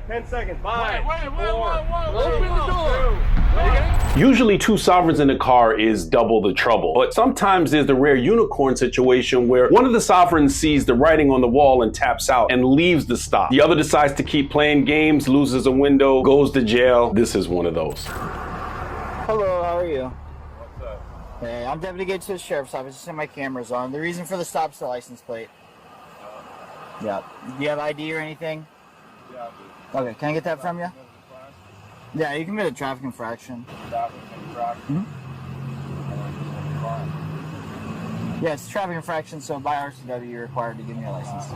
10 seconds. 5, Wait. 4, Open the door. 2, 1. Usually 2 sovereigns in a car is double the trouble, but sometimes there's the rare unicorn situation where one of the sovereigns sees the writing on the wall and taps out and leaves the stop. The other decides to keep playing games, loses a window, goes to jail. This is one of those. Hello, how are you? What's up? Hey, I'm Deputy Gates to the Sheriff's Office. Just have my cameras on. The reason for the stop's the license plate. Yeah. Do you have ID or anything? Yeah, Okay, can I get that from you? Yeah, you can commit a traffic infraction. Yeah, it's a traffic infraction, so by RCW you're required to give me a license.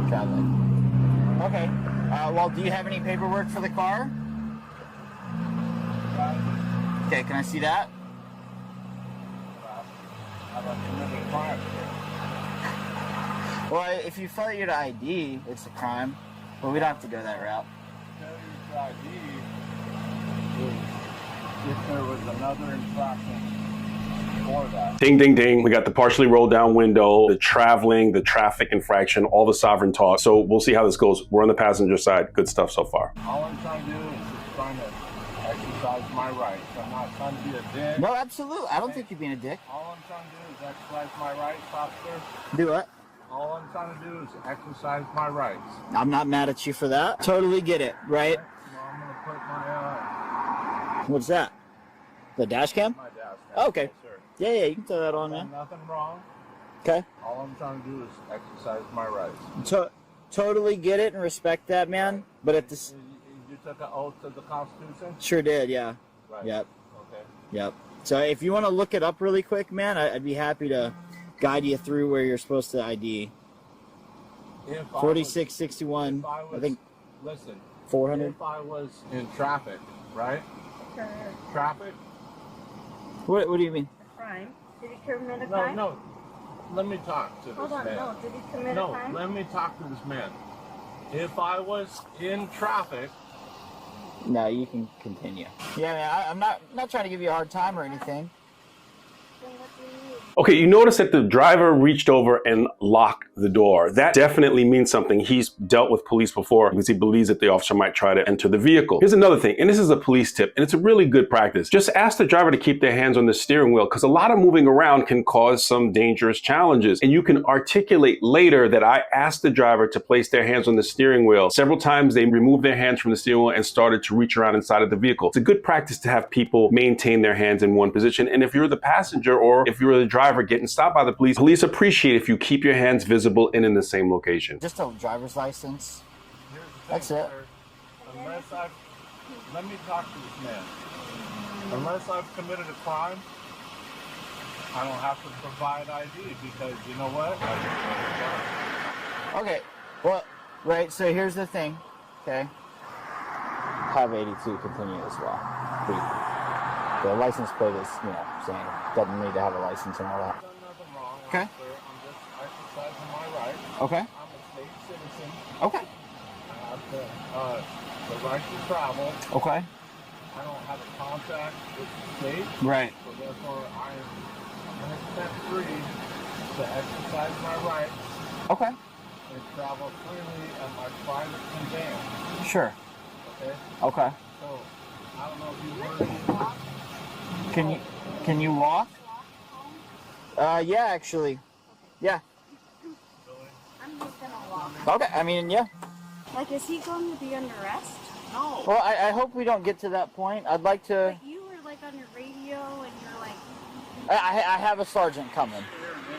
Traveling. Okay. Well, do you have any paperwork for the car? Okay, can I see that? Well, if you failure to ID, it's a crime, but we don't have to go that route. Failure to ID is if there was another infraction for that. Ding, ding, ding. We got the partially rolled down window, the traveling, the traffic infraction, all the sovereign talk. So we'll see how this goes. We're on the passenger side. Good stuff so far. All I'm trying to do is just trying to exercise my rights. I'm not trying to be a dick. No, absolutely. I don't think you're being a dick. All I'm trying to do is exercise my rights, officer. Do what? All I'm trying to do is exercise my rights. I'm not mad at you for that. Totally get it, right? Well, I'm going to put my, What's that? The dash cam? my dash. Oh, okay. Yes, sir. Yeah, you can throw that on, Done man. nothing wrong. Okay. All I'm trying to do is exercise my rights. Totally get it and respect that, man. But at this, You took an oath to the Constitution? sure did, yeah. Right. Yep. Okay. Yep. So if you want to look it up really quick, man, I'd be happy to guide you through where you're supposed to ID. If I 4661, was, I think listen, 400. if I was in traffic, right? Traffic? What do you mean? Crime? Did he commit a No, crime? no. Let me talk to Hold this on, man. no. Did he commit a No, crime? let me talk to this man. If I was in traffic, No, you can continue. Yeah, man, I'm not trying to give you a hard time or anything. Then what do you need? Okay, you notice that the driver reached over and locked the door. That definitely means something. He's dealt with police before because he believes that the officer might try to enter the vehicle. Here's another thing, and this is a police tip, and it's a really good practice. Just ask the driver to keep their hands on the steering wheel because a lot of moving around can cause some dangerous challenges. And you can articulate later that I asked the driver to place their hands on the steering wheel. Several times they removed their hands from the steering wheel and started to reach around inside of the vehicle. It's a good practice to have people maintain their hands in one position. And if you're the passenger or if you're the driver getting stopped by the police appreciate if you keep your hands visible and in the same location. Just a driver's license. here's the thing, That's it. sir. Let me talk to this man. Unless I've committed a crime, I don't have to provide ID because you know what? Okay. Well, right. So here's the thing. Okay. Have 82 continue as well. The license plate is, saying doesn't need to have a license and all that. I've done nothing wrong. Okay. Sir. I'm just exercising my rights. Okay. I'm a state citizen. Okay. I have the right to travel. Okay. I don't have a contract with the state, Right. so therefore I am 100% free to exercise my rights Okay. and travel freely at my private conveyance. Sure. Okay? Okay. So, I don't know if you heard me. Can you walk? Yeah, actually. Yeah. I'm just gonna walk. Okay. I mean, yeah. Like, is he going to be under arrest? No. Well, I hope we don't get to that point. I'd like to. But you were like on your radio and you're like, I have a sergeant coming.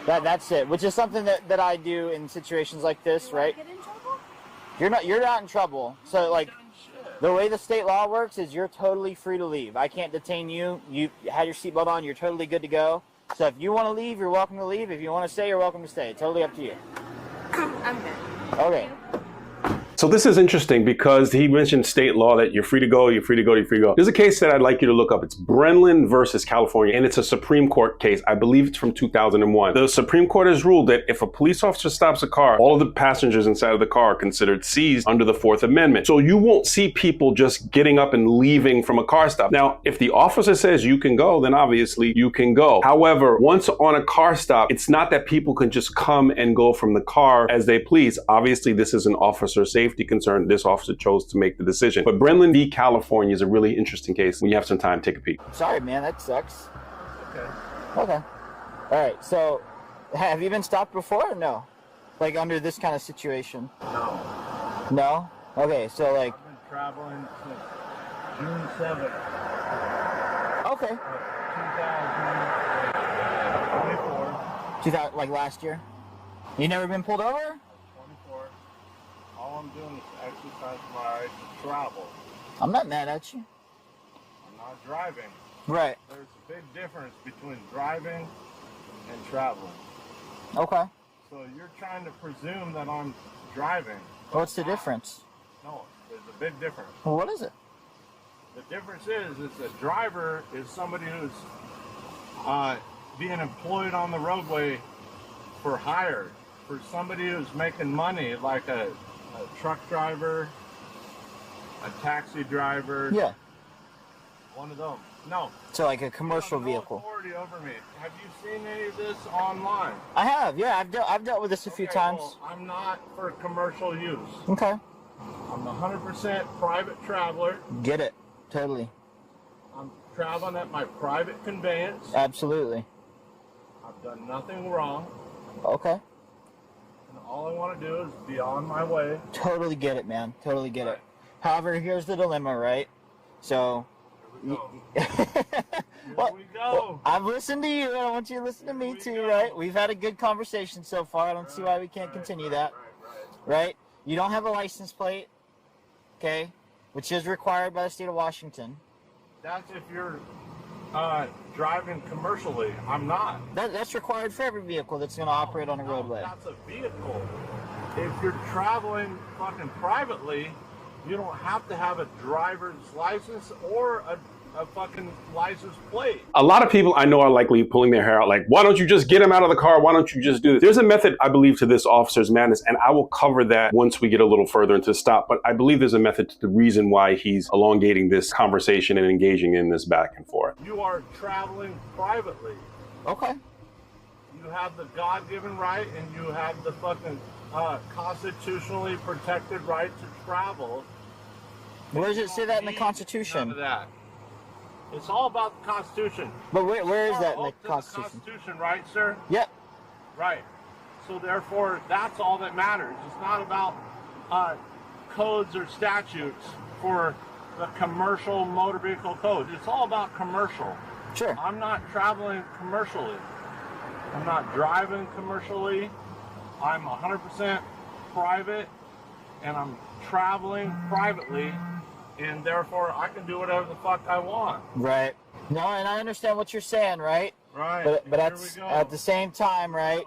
That's it. Which is something that I do in situations like this, you right? get in trouble? You're not in trouble. So like, the way the state law works is you're totally free to leave. I can't detain you. You had your seatbelt on. You're totally good to go. So if you want to leave, you're welcome to leave. If you want to stay, you're welcome to stay. Totally up to you. I'm good. Okay. So this is interesting because he mentioned state law that you're free to go, you're free to go, you're free to go. There's a case that I'd like you to look up. It's Brennan versus California, and it's a Supreme Court case. I believe it's from 2001. The Supreme Court has ruled that if a police officer stops a car, all of the passengers inside of the car are considered seized under the Fourth Amendment. So you won't see people just getting up and leaving from a car stop. Now, if the officer says you can go, then obviously you can go. However, once on a car stop, it's not that people can just come and go from the car as they please. Obviously, this is an officer safety concern. This officer chose to make the decision. But Brennan v. California is a really interesting case. When you have some time, take a peek. Sorry, man, that sucks. Okay. Okay. All right, so have you been stopped before or no? Like under this kind of situation? No. No? Okay, so like... I've been traveling since June 7th. Okay. 2024. Like last year? You never been pulled over? 24. All I'm doing is exercise my right to travel. I'm not mad at you. I'm not driving. Right. There's a big difference between driving and traveling. Okay. So you're trying to presume that I'm driving. What's the difference? No, there's a big difference. Well, what is it? The difference is a driver is somebody who's being employed on the roadway for hire, for somebody who's making money, like a truck driver, a taxi driver. Yeah. One of them. No. So like a commercial No vehicle. authority over me. Have you seen any of this online? I have, yeah. I've dealt with this a few times. Well, I'm not for commercial use. Okay. I'm a 100% private traveler. Get it. Totally. I'm traveling at my private conveyance. Absolutely. I've done nothing wrong. Okay. And all I want to do is be on my way. Totally get it, man. Totally get it. However, here's the dilemma, right? So... Here we go. Well, Here we go. I've listened to you, and I want you to listen to me too, right? We've had a good conversation so far. I don't see why we can't continue that. Right? You don't have a license plate, okay, which is required by the state of Washington. That's if you're driving commercially. I'm not. That's required for every vehicle that's going to operate on a roadway. That's a vehicle. If you're traveling fucking privately, you don't have to have a driver's license or a fucking license plate. A lot of people I know are likely pulling their hair out like, why don't you just get him out of the car? Why don't you just do this? There's a method, I believe, to this officer's madness, and I will cover that once we get a little further into the stop. But I believe there's a method to the reason why he's elongating this conversation and engaging in this back and forth. You are traveling privately. Okay. You have the God-given right, and you have the fucking constitutionally protected right to travel. Where does it say that in the Constitution? None of that. It's all about the Constitution. But where is that in the Oath to Constitution? The Constitution, right, sir? Yep. Right. So therefore, that's all that matters. It's not about codes or statutes for the commercial motor vehicle code. It's all about commercial. Sure. I'm not traveling commercially. I'm not driving commercially. I'm 100% private, and I'm traveling privately, and therefore I can do whatever the fuck I want. Right. No, and I understand what you're saying, right? Right. But Here we go. at the same time, right?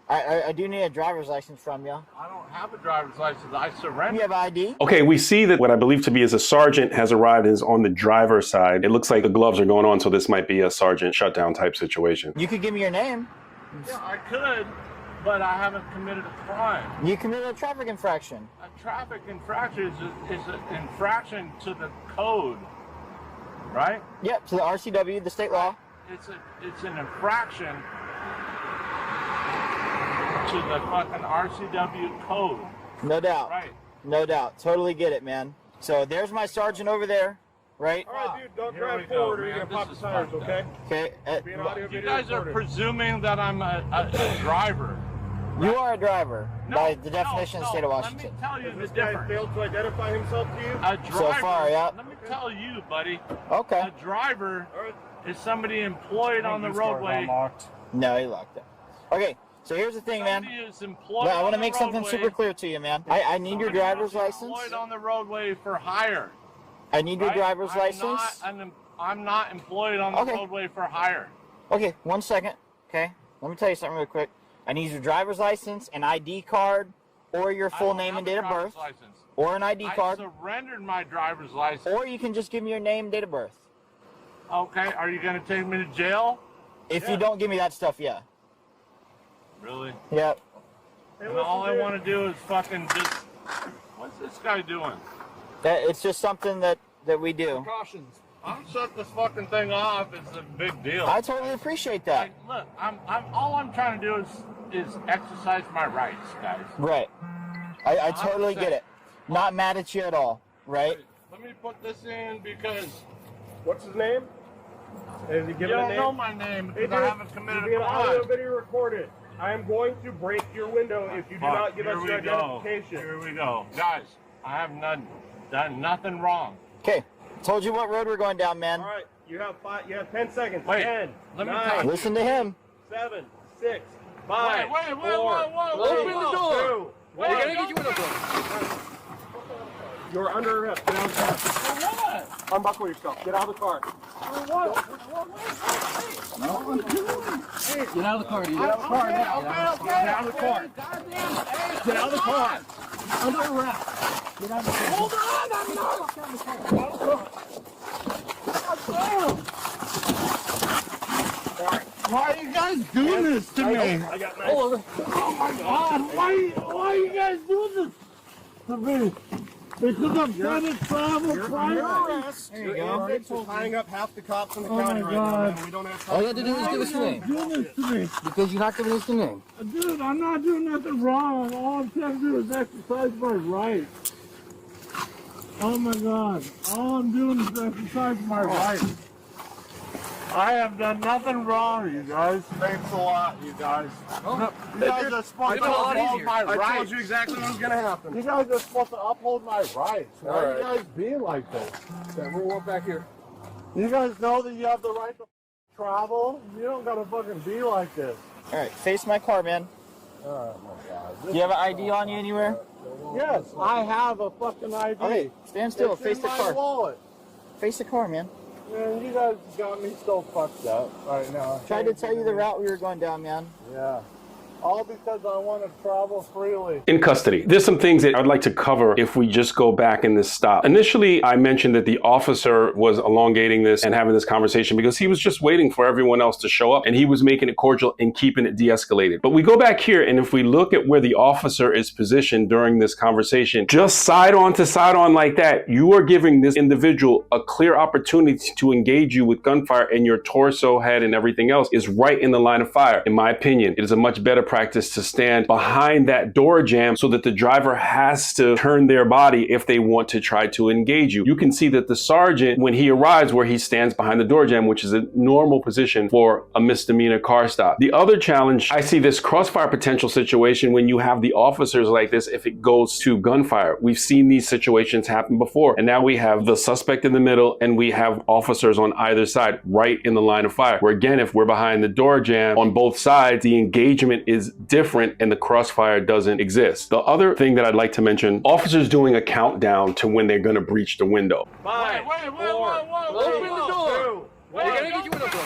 I do need a driver's license from you. I don't have a driver's license. I surrender. You have ID? Okay, we see that what I believe to be is a sergeant has arrived and is on the driver's side. It looks like the gloves are going on, so this might be a sergeant shutdown type situation. You could give me your name. Yeah, I could, but I haven't committed a crime. You committed a traffic infraction. A traffic infraction is an infraction to the code, right? Yep, to the RCW, the state law. It's an infraction to the fucking RCW code. No doubt. Right. No doubt. Totally get it, man. So there's my sergeant over there, right? All right, dude, don't Here we drive go, forward or man. you're going to pop the This is tires, fucked okay? Okay. Be an audio You video guys are recorded. presuming that I'm a driver. You are a driver by the No, definition of the state of Washington. Let me tell you Has the this guy difference. failed to identify himself to you? A driver, So far, yeah. Let me tell you, buddy. Okay. A driver All right. is somebody employed on the roadway. No, he locked it. Okay, so here's the thing, man. Somebody is employed Well, I on want to the make something roadway. super clear to you, man. I need your Somebody driver's is license. Employed on the roadway for hire. I need your right? driver's license. I'm not employed on the Okay. roadway for hire. Okay, 1 second. Okay, let me tell you something real quick. I need your driver's license, an ID card, or your full name and date of birth, License. or an ID card, I surrendered my driver's license. or you can just give me your name and date of birth. Okay, are you going to take me to jail? If you don't give me that stuff, yeah. Really? Yep. And all I want to do is fucking just... What's this guy doing? It's just something that we do. Precautions. I'm shut this fucking thing off. It's a big deal. I totally appreciate that. Like, look, all I'm trying to do is exercise my rights, guys. Right. I totally get it. Not mad at you at all, right? Let me put this in because What's his name? Is he you giving a don't name? know my name because I haven't committed You're a being audio crime. video recorded. I am going to break your window if you do not give us your identification. Here we go. Guys, I have done nothing wrong. Okay. Told you what road we're going down, man. All right, you have 10 seconds. Wait, 10, let me 9, talk. Listen to him. 7, 6, 5, Wait, 4, open the door. 2, Wait, 1. gotta get you in the door. You're under arrest. Get out of the car. For what? Unbuckle yourself. Get out of the car. For what? Get out of the car, dude. Get out of the car now. Okay. Get out of the car. Goddamn. Get out of the car. Under arrest. Get out of the car. Hold on, I'm not. Why are you guys doing this to me? I got 9. Oh my God! Why are you guys doing this to me? Because I'm trying to travel private. There you go. We're tying up half the cops in the Oh county my right now, God. man. We don't have All time. you have to do is give us your name. Doing this to me, Because you're not giving us your name. dude. I'm not doing nothing wrong. All I'm trying to do is exercise my rights. Oh my God! All I'm doing is exercise my rights. I have done nothing wrong, you guys. Thanks a lot, you guys. No, you guys are supposed to uphold my I told rights. you exactly what was going to happen. You guys are supposed to uphold my rights. Why are you All guys being like this? We'll walk back here. You guys know that you have the right to travel? You don't gotta fucking be like this. All right. Face my car, man. Oh my God. Do you have an ID on you anywhere? Yes, I have a fucking ID. Okay. Stand still. It's Face in the my car. wallet. Face the car, man. Man, you guys got me so fucked up right now. Tried to tell you the route we were going down, man. Yeah. All because I want to travel freely. In custody. There's some things that I'd like to cover if we just go back in this stop. Initially, I mentioned that the officer was elongating this and having this conversation because he was just waiting for everyone else to show up and he was making it cordial and keeping it de-escalated. But we go back here and if we look at where the officer is positioned during this conversation, just side on to side on like that, you are giving this individual a clear opportunity to engage you with gunfire and your torso, head, and everything else is right in the line of fire. In my opinion, it is a much better practice to stand behind that door jamb so that the driver has to turn their body if they want to try to engage you. You can see that the sergeant, when he arrives where he stands behind the door jamb, which is a normal position for a misdemeanor car stop. The other challenge, I see this crossfire potential situation when you have the officers like this if it goes to gunfire. We've seen these situations happen before, and now we have the suspect in the middle and we have officers on either side right in the line of fire. Where again, if we're behind the door jamb on both sides, the engagement is different and the crossfire doesn't exist. The other thing that I'd like to mention, officers doing a countdown to when they're going to breach the window. 5, 4, Open the door. We're gonna get you in the door.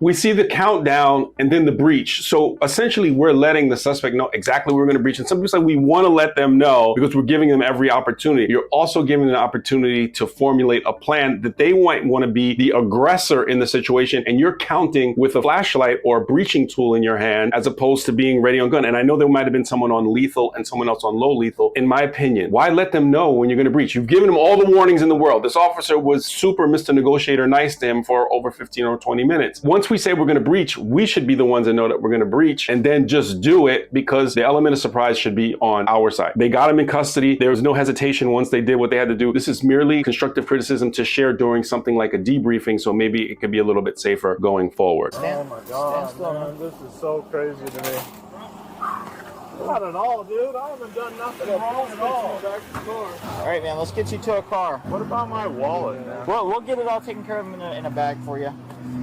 We see the countdown and then the breach. So essentially we're letting the suspect know exactly what we're going to breach. And some people say we want to let them know because we're giving them every opportunity. You're also giving them an opportunity to formulate a plan that they might want to be the aggressor in the situation. And you're counting with a flashlight or a breaching tool in your hand as opposed to being ready on gun. And I know there might have been someone on lethal and someone else on low lethal. In my opinion, why let them know when you're going to breach? You've given them all the warnings in the world. This officer was super Mr. Negotiator nice to him for over 15 or 20 minutes. Once we say we're going to breach, we should be the ones that know that we're going to breach and then just do it because the element of surprise should be on our side. They got him in custody. There was no hesitation once they did what they had to do. This is merely constructive criticism to share during something like a debriefing, so maybe it could be a little bit safer going forward. Oh my God, man, this is so crazy to me. Not at all, dude. I haven't done nothing wrong at all. All right, man. Let's get you to a car. What about my wallet, man? Well, we'll get it all taken care of in a bag for you.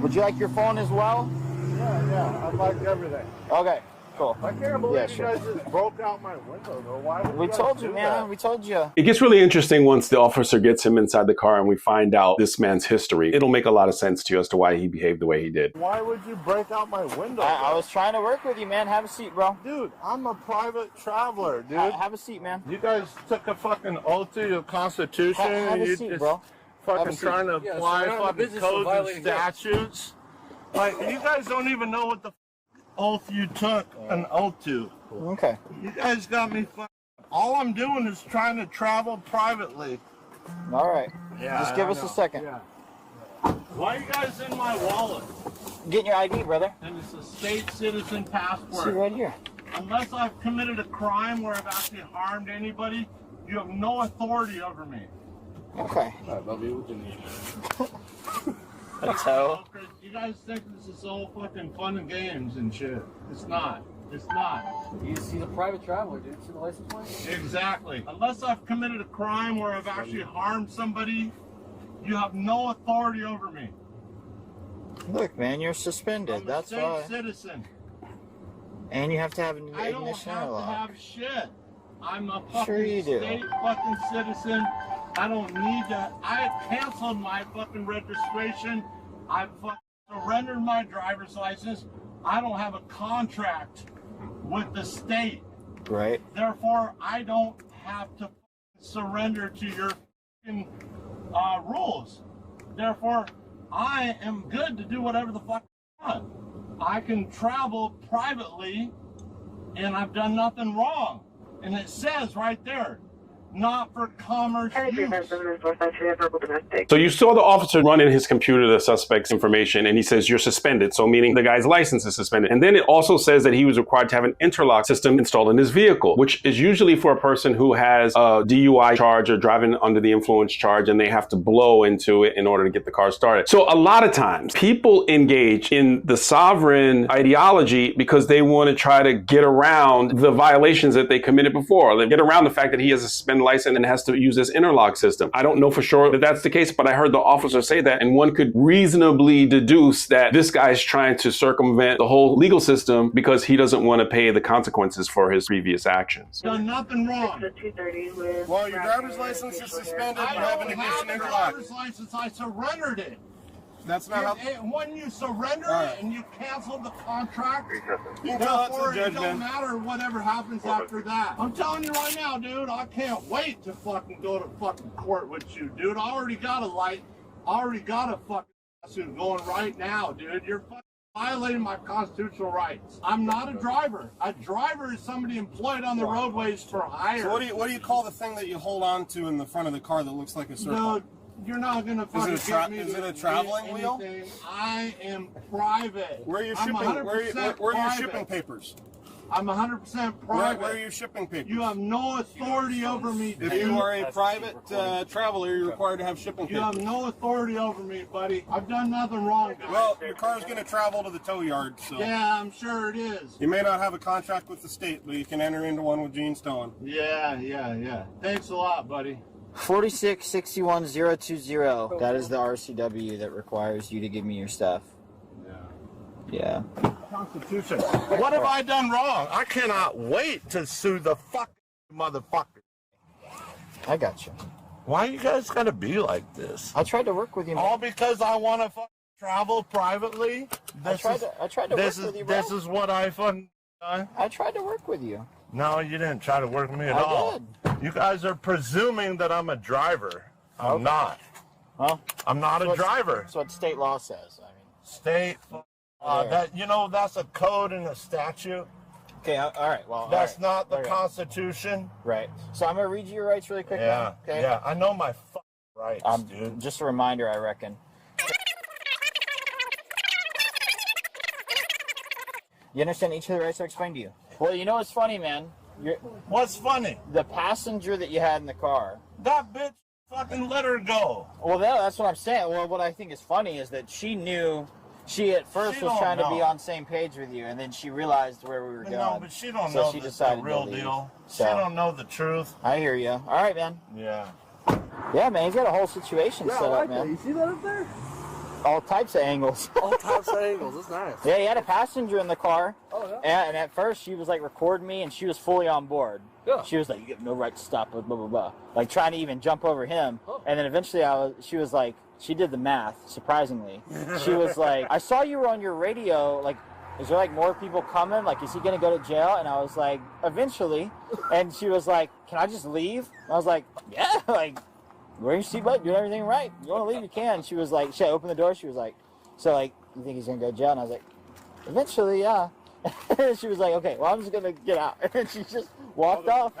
Would you like your phone as well? Yeah, I'd like everything. Okay. Cool. I can't believe Yeah, you sure. guys just broke out my window, though. Why would We you guys told you, do man. that? We told you. It gets really interesting once the officer gets him inside the car and we find out this man's history. It'll make a lot of sense to you as to why he behaved the way he did. Why would you break out my window? I was trying to work with you, man. Have a seat, bro. Dude, I'm a private traveler, dude. Have a seat, man. You guys took a fucking oath to your Constitution Have and a you seat, just bro. Have a fucking seat. trying to Yeah, apply so we're not in the fucking business of codes and violating that. statutes. Like, you guys don't even know what the oath you took an oath to. Okay. You guys got me fucking... All I'm doing is trying to travel privately. All right. Yeah, Just give I us know. a second. Yeah. Why are you guys in my wallet? Getting your ID, brother. And it's a state citizen See passport. right here. Unless I've committed a crime where I've actually harmed anybody, you have no authority over me. Okay. I love you, Denise. So. You guys think this is all fucking fun and games and shit. It's not. It's not. He's a private traveler, dude. See the license plate? Exactly. Unless I've committed a crime where I've actually harmed somebody, you have no authority over me. Look, man, you're suspended. I'm a That's state why. citizen. And you have to have an I don't ignition have to interlock. have shit. I'm a fucking Sure you do. state fucking citizen. I don't need to. I canceled my fucking registration. I fucking surrendered my driver's license. I don't have a contract with the state. Right. Therefore, I don't have to surrender to your fucking rules. Therefore, I am good to do whatever the fuck I want. I can travel privately, and I've done nothing wrong. And it says right there, not for commerce use. So you saw the officer run in his computer the suspect's information and he says you're suspended. So meaning the guy's license is suspended. And then it also says that he was required to have an interlock system installed in his vehicle, which is usually for a person who has a DUI charge or driving under the influence charge and they have to blow into it in order to get the car started. So a lot of times people engage in the sovereign ideology because they want to try to get around the violations that they committed before. They get around the fact that he has a suspended license and has to use this interlock system. I don't know for sure that that's the case, but I heard the officer say that, and one could reasonably deduce that this guy's trying to circumvent the whole legal system because he doesn't want to pay the consequences for his previous actions. Done nothing wrong. Well, your driver's license is suspended. I You have an don't ignition have a interlock. driver's license. I surrendered it. That's not how. When you surrender it and you cancel the contract, You can tell that to therefore the judge, it don't man. matter whatever happens after that. I'm telling you right now, dude, I can't wait to fucking go to fucking court with you, dude. I already got a light. I already got a fucking lawsuit going right now, dude. You're fucking violating my constitutional rights. I'm not a driver. A driver is somebody employed on the roadways for hire. So what do you call the thing that you hold on to in the front of the car that looks like a circle? Dude, you're not gonna fucking get me is to it a traveling do wheel? anything. I am private. Where are your I'm shipping? 100% Where are your private. shipping papers? I'm 100% private. Where are your shipping papers? You have no authority over me, If dude. you are a private traveler, you're required to have shipping You have papers. no authority over me, buddy. I've done nothing wrong, guys. Well, your car's going to travel to the tow yard, so Yeah, I'm sure it is. you may not have a contract with the state, but you can enter into one with Gene Stone. Yeah. Thanks a lot, buddy. 4661020. That is the RCW that requires you to give me your stuff. Yeah. Constitution. What have I done wrong? I cannot wait to sue the fucking motherfucker. I got you. Why you guys gotta be like this? I tried to work with you, man. All because I want to fucking travel privately? I tried to work with you, bro. This is what I fucking done? I tried to work with you. No, you didn't try to work with me at I all. did. You guys are presuming that I'm a driver. I'm not. Well, I'm not a driver. that's what state law says. I mean, State. That's a code and a statute. okay, all right. Well, That's all right. not the Okay. Constitution. Right. So I'm gonna read you your rights really quick. Yeah. Now, okay. Yeah. I know my fucking rights, dude. Just a reminder, I reckon. You understand each of the rights I explained to you? Well, you know what's funny, man? What's funny? The passenger that you had in the car. That bitch fucking let her go. Well, that's what I'm saying. Well, what I think is funny is that she knew. She at first She was don't trying to be know. on the same page with you, and then she realized where we were going. No, but she don't So know she the decided to real leave. deal. So- She don't know the truth. I hear you. All right, man. Yeah. Yeah, man. He's got a whole situation set up, man. You see that up there? all types of angles. All types of angles. That's nice. Yeah, he had a passenger in the car. Oh, yeah. And at first, she was like recording me, and she was fully on board. Yeah. She was like, "You have no right to stop," blah blah blah, like trying to even jump over him. Oh. And then eventually, she was like, she did the math. Surprisingly, she was like, "I saw you were on your radio. Like, is there like more people coming? Like, is he gonna go to jail?" And I was like, "Eventually." And she was like, "Can I just leave?" And I was like, "Yeah, like, wearing your seatbelt, doing everything right. You want to leave, you can." She was like, she opened the door. She was like, "So like, you think he's gonna go to jail?" And I was like, "Eventually, yeah." She was like, "Okay, well, I'm just gonna get out." And she just walked off.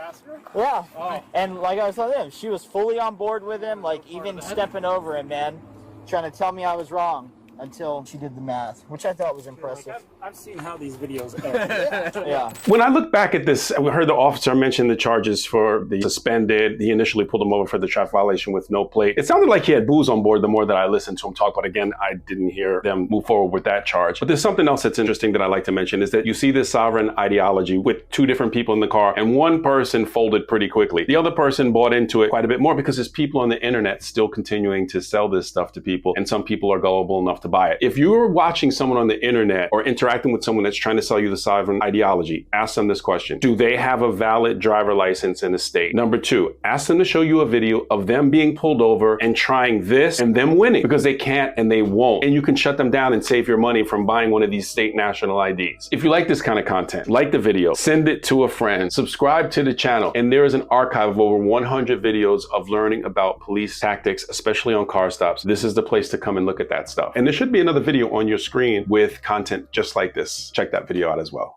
Yeah. Oh. And like I was telling him, she was fully on board with him, like even stepping over him, man, trying to tell me I was wrong until she did the math, which I thought was impressive. I've seen how these videos end. Yeah. When I look back at this, we heard the officer mention the charges for the suspended. He initially pulled him over for the traffic violation with no plate. It sounded like he had booze on board the more that I listened to him talk, but again, I didn't hear them move forward with that charge. But there's something else that's interesting that I like to mention is that you see this sovereign ideology with two different people in the car, and one person folded pretty quickly. The other person bought into it quite a bit more because there's people on the internet still continuing to sell this stuff to people, and some people are gullible enough to buy it. If you're watching someone on the internet or interacting with someone that's trying to sell you the sovereign ideology, ask them this question. Do they have a valid driver license in the state? Number two, ask them to show you a video of them being pulled over and trying this and them winning, because they can't and they won't. And you can shut them down and save your money from buying one of these state national IDs. If you like this kind of content, like the video, send it to a friend, subscribe to the channel, and there is an archive of over 100 videos of learning about police tactics, especially on car stops. This is the place to come and look at that stuff. And there should be another video on your screen with content just like this. Check that video out as well.